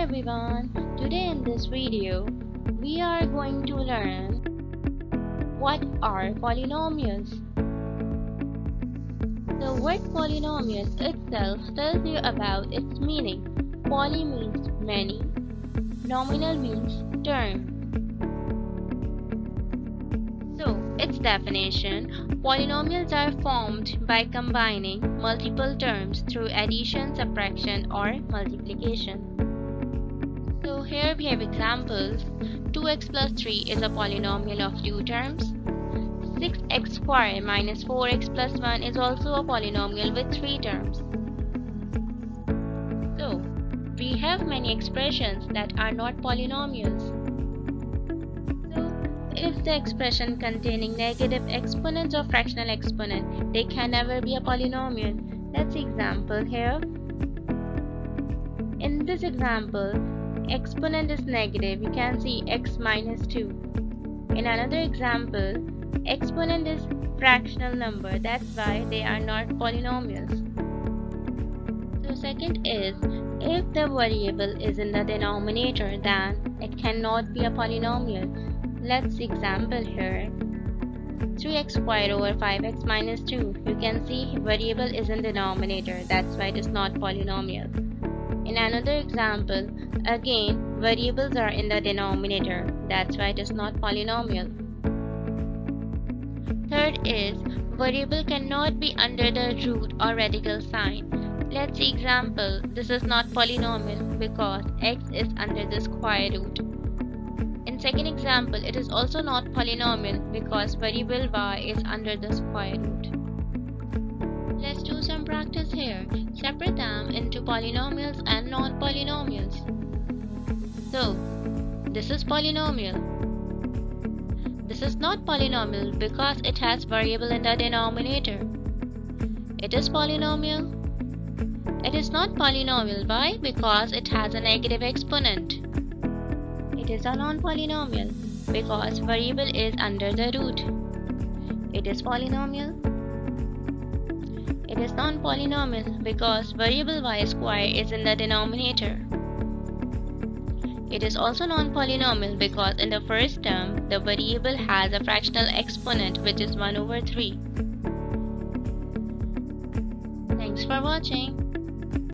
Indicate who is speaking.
Speaker 1: everyone, today in this video we are going to learn what are polynomials. The word polynomial itself tells you about its meaning. Poly means many, nominal means term. So, its definition: polynomials are formed by combining multiple terms through addition, subtraction, or multiplication. So here we have examples. 2x plus 3 is a polynomial of 2 terms. 6x squared minus 4x plus 1 is also a polynomial with 3 terms. So, we have many expressions that are not polynomials. If the expression containing negative exponents or fractional exponent, they can never be a polynomial. Let's see example here. In this example, exponent is negative. You can see x minus 2. In another example, exponent is fractional number. That's why they are not polynomials. So second is, if the variable is in the denominator, then it cannot be a polynomial. Let's see example here. 3x squared over 5x minus 2. You can see variable is in denominator. That's why it is not polynomial. In another example, again variables are in the denominator. That's why it is not polynomial. Third is, variable cannot be under the root or radical sign. Let's see example. This is not polynomial because x is under the square root. In second example, it is also not polynomial because variable y is under the square root. Let's do some practice here. Separate them into polynomials and non-polynomials. So, this is polynomial. This is not polynomial because it has variable in the denominator. It is polynomial. It is not polynomial. Why? Because it has a negative exponent. It is a non-polynomial because variable is under the root. It is polynomial. It is non-polynomial because variable y square is in the denominator. It is also non-polynomial because in the first term, the variable has a fractional exponent which is 1 over 3. Thanks for watching.